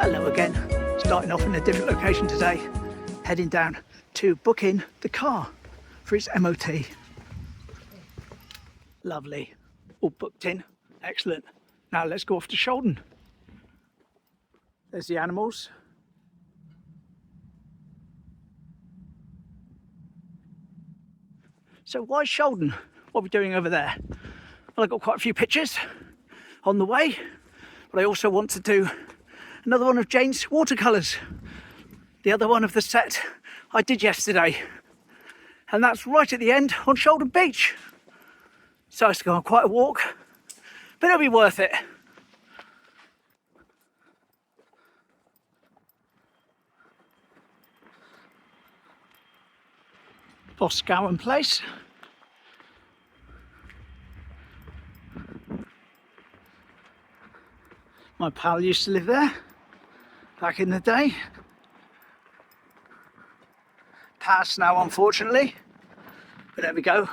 Hello again, starting off in a different location today, heading down to book in the car for its MOT. Lovely, all booked in, excellent. Now let's go off to Shaldon. There's the animals. So why Shaldon? What are we doing over there? Well, I've got quite a few pictures on the way, but I also want to do another one of Jane's watercolours. The other one of the set I did yesterday. And that's right at the end on Shaldon Beach. So it's gone quite a walk, but it'll be worth it. Boscawen Place. My pal used to live there back in the day. Passed now, unfortunately, but there we go.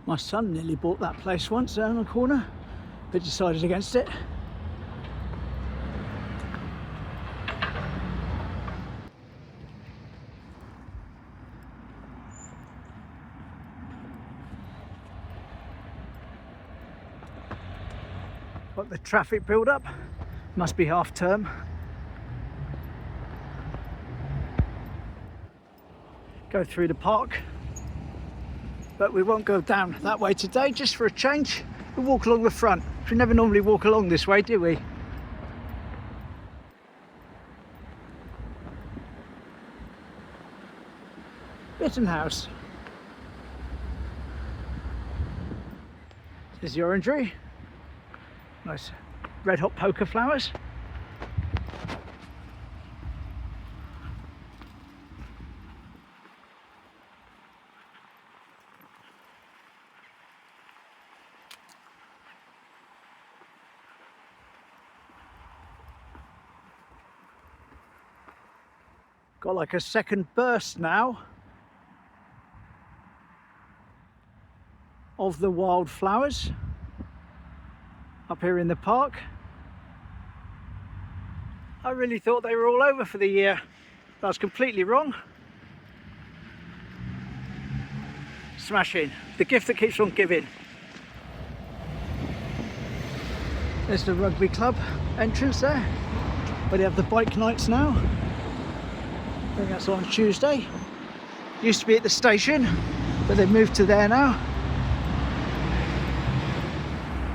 My son nearly bought that place once down the corner, but decided against it. But the traffic build up must be half term. Go through the park, but we won't go down that way today, just for a change. We'll walk along the front. We never normally walk along this way, do we? Bitten House. There's the orangery. Nice red hot poker flowers. Got like a second burst now of the wildflowers up here in the park. I really thought they were all over for the year. I was completely wrong. Smashing. The gift that keeps on giving. There's the rugby club entrance there, where they have the bike nights now. I think that's on Tuesday. Used to be at the station, but they've moved to there now.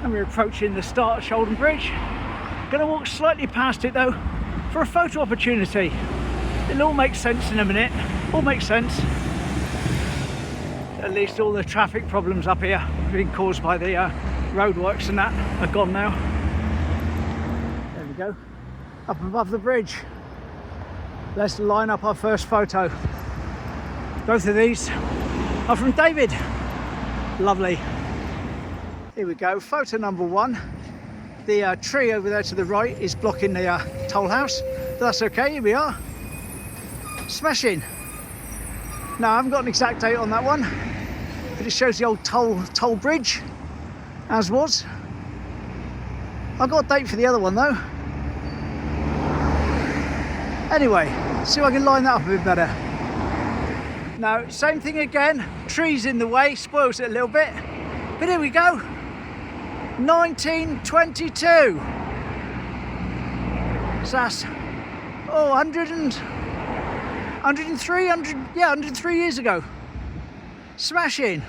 And we're approaching the start of Shaldon Bridge. Gonna walk slightly past it though for a photo opportunity. It'll all make sense in a minute. All makes sense. At least all the traffic problems up here being caused by the roadworks and that are gone now. There we go. Up above the bridge. Let's line up our first photo. Both of these are from David. Lovely. Here we go, photo number one. The tree over there to the right is blocking the toll house, but that's okay, here we are. Smashing. Now I haven't got an exact date on that one, but it shows the old toll bridge, as was. I've got a date for the other one though. Anyway, see if I can line that up a bit better. Now, same thing again, trees in the way, spoils it a little bit, but here we go. 1922. So that's 103 years ago. Smashing.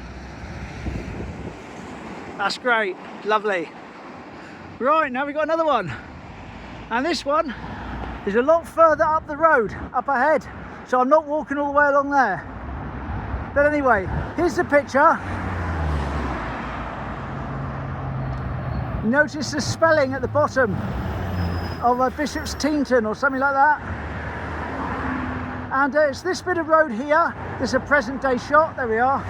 That's great, lovely. Right, now we've got another one. And this one is a lot further up the road, up ahead. So I'm not walking all the way along there. But anyway, here's the picture. Notice the spelling at the bottom of Bishop's Teanton or something like that. And it's this bit of road here. There's a present day shot, there we are.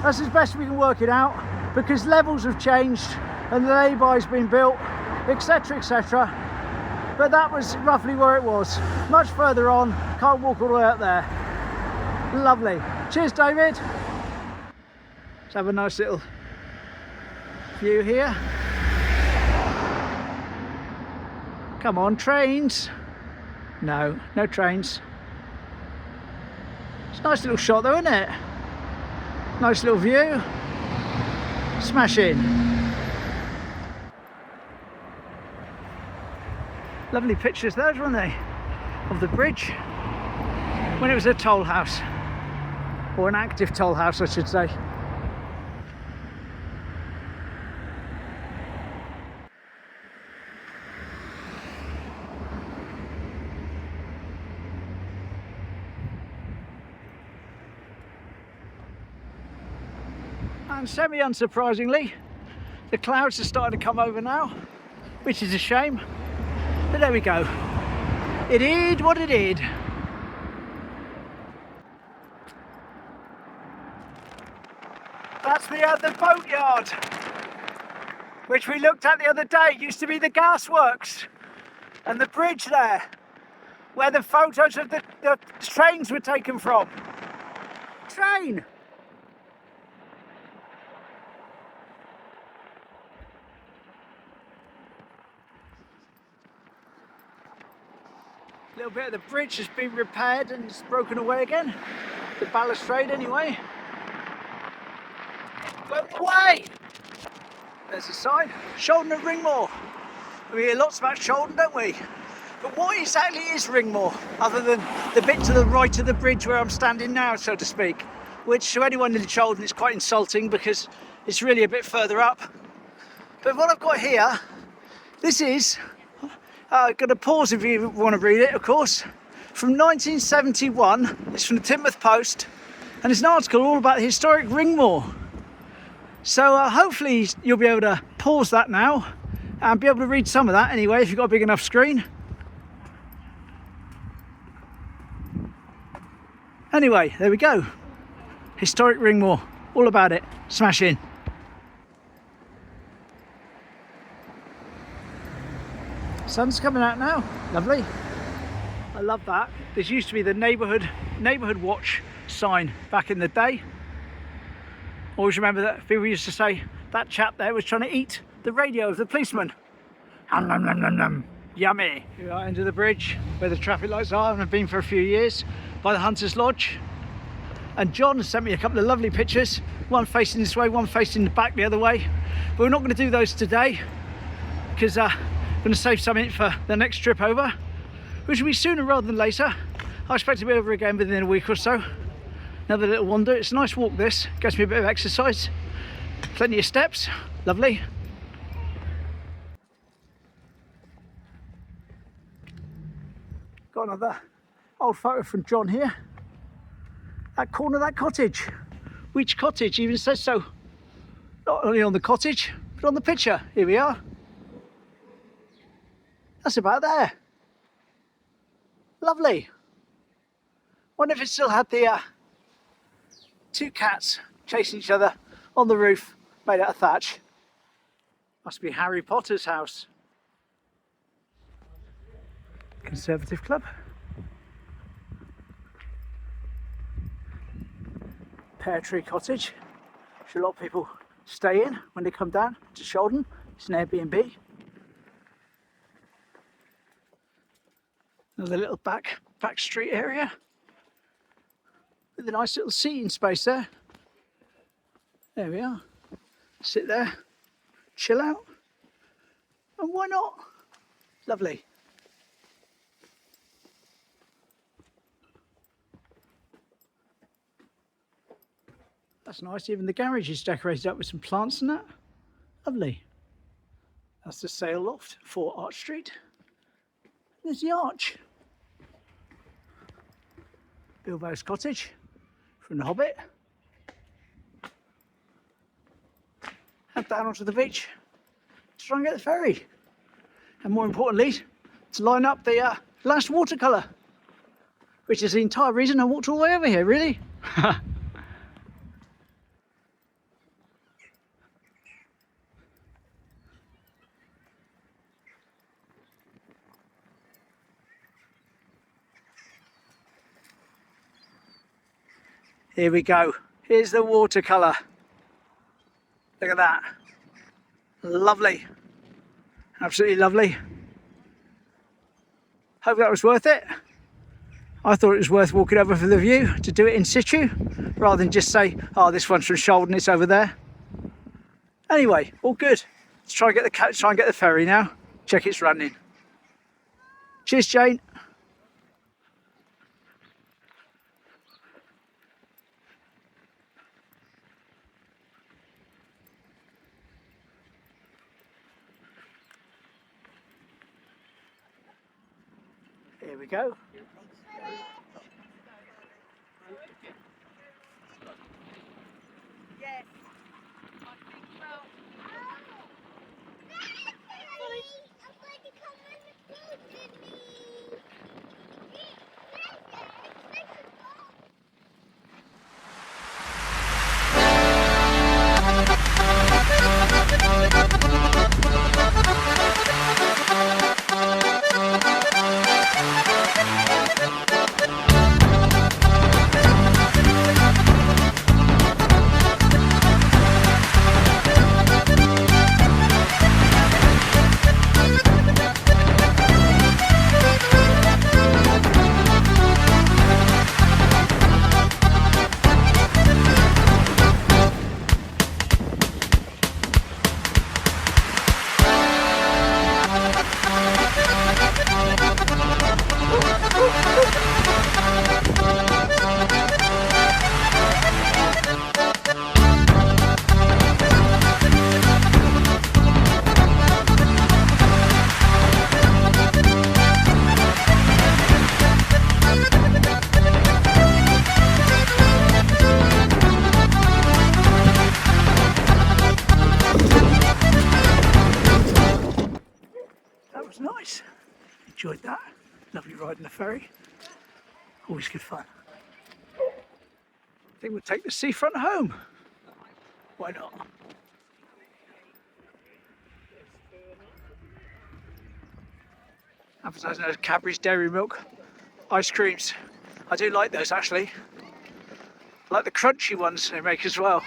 That's as best we can work it out because levels have changed and the lay-by's been built, etc, etc. But that was roughly where it was. Much further on, can't walk all the way up there. Lovely. Cheers, David. Let's have a nice little view here. Come on, trains. No, no trains. It's a nice little shot though, isn't it? Nice little view. Smash in. Lovely pictures those, weren't they? Of the bridge when it was a toll house, or an active toll house I should say. And semi-unsurprisingly, the clouds are starting to come over now, which is a shame, but there we go. It is what it is. That's the boatyard, which we looked at the other day. It used to be the gasworks, and the bridge there, where the photos of the trains were taken from. Train! A little bit of the bridge has been repaired and it's broken away again. The balustrade anyway. But away! There's a sign. Shaldon and Ringmore. We hear lots about Shaldon, don't we? But what exactly is Ringmore, other than the bit to the right of the bridge where I'm standing now, so to speak? Which to anyone in Shaldon is quite insulting because it's really a bit further up. But what I've got here, this is, I've got to pause if you want to read it, of course, from 1971. It's from the Teignmouth Post, and it's an article all about the historic Ringmore. So hopefully you'll be able to pause that now and be able to read some of that anyway if you've got a big enough screen. Anyway, there we go. Historic Ringmore, all about it. Smash in. Sun's coming out now. Lovely. I love that. This used to be the neighbourhood watch sign back in the day. Always remember that people used to say that chap there was trying to eat the radio of the policeman. Nom, nom, nom, nom, nom. Yummy. Here we are under the bridge where the traffic lights are, and I've been for a few years, by the Hunters Lodge. And John has sent me a couple of lovely pictures, one facing this way, one facing the back the other way. But we're not going to do those today because I'm going to save something for the next trip over, which will be sooner rather than later. I expect to be over again within a week or so. Another little wander. It's a nice walk this, gets me a bit of exercise. Plenty of steps, lovely. Got another old photo from John here. That corner of that cottage. Which cottage even says so. Not only on the cottage, but on the picture. Here we are. That's about there. Lovely. Wonder if it still had the two cats chasing each other on the roof, made out of thatch. Must be Harry Potter's house. Conservative Club. Pear Tree Cottage, which a lot of people stay in when they come down to Shaldon. It's an Airbnb. Another little back street area with a nice little seating space there. There we are. Sit there, chill out, and why not? Lovely. That's nice. Even the garage is decorated up with some plants and that. Lovely. That's the sail loft for Arch Street. There's the arch. Bilbo's cottage from The Hobbit. Head down onto the beach to try and get the ferry. And more importantly, to line up the last watercolour, which is the entire reason I walked all the way over here, really. Here we go. Here's the watercolour. Look at that. Lovely. Absolutely lovely. Hope that was worth it. I thought it was worth walking over for the view, to do it in situ, rather than just say, oh, this one's from Shaldon, it's over there. Anyway, all good. Let's try and get the ferry now. Check it's running. Cheers, Jane. Here we go. Yes. Nice. Enjoyed that. Lovely ride in the ferry. Always good fun. I think we'll take the Seafront home. Why not? Advertising those Cadbury's Dairy Milk ice creams. I do like those actually. I like the crunchy ones they make as well.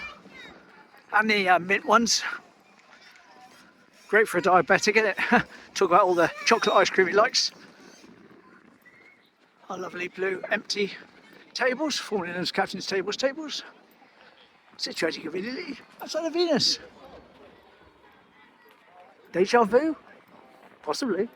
And the mint ones. Great for a diabetic, isn't it? Talk about all the chocolate ice cream he likes. Our lovely blue empty tables, formerly known as Captain's tables. Situated conveniently outside of Venus. Deja vu? Possibly.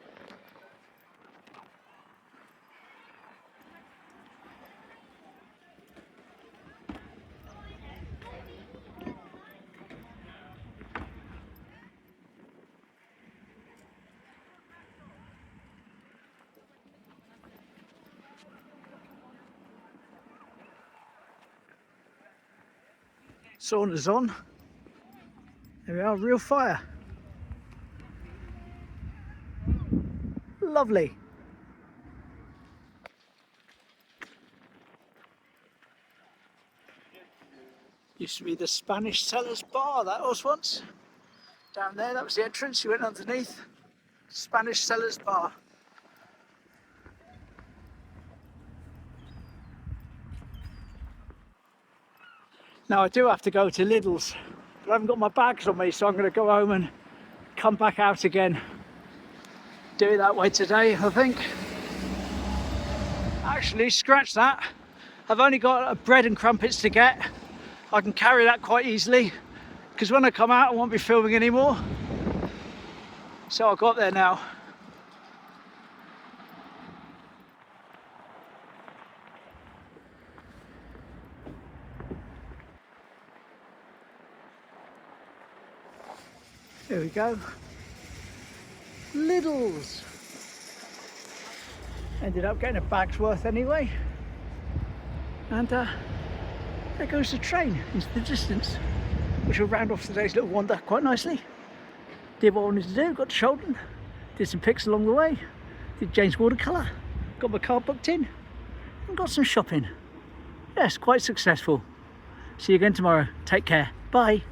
Sauna's on. There we are, real fire. Lovely. Used to be the Spanish Sellers Bar, that was once. Down there, that was the entrance, you went underneath. Spanish Sellers Bar. Now I do have to go to Lidls, but I haven't got my bags on me, so I'm going to go home and come back out again. Do it that way today, I think. Actually, scratch that. I've only got bread and crumpets to get. I can carry that quite easily, because when I come out I won't be filming anymore. So I got there now. There we go. Lidls. Ended up getting a bag's worth anyway. And there goes the train into the distance, which will round off today's little wander quite nicely. Did what I wanted to do, got to Shaldon, did some pics along the way, did Jane's watercolour, got my car booked in, and got some shopping. Yes, quite successful. See you again tomorrow. Take care. Bye.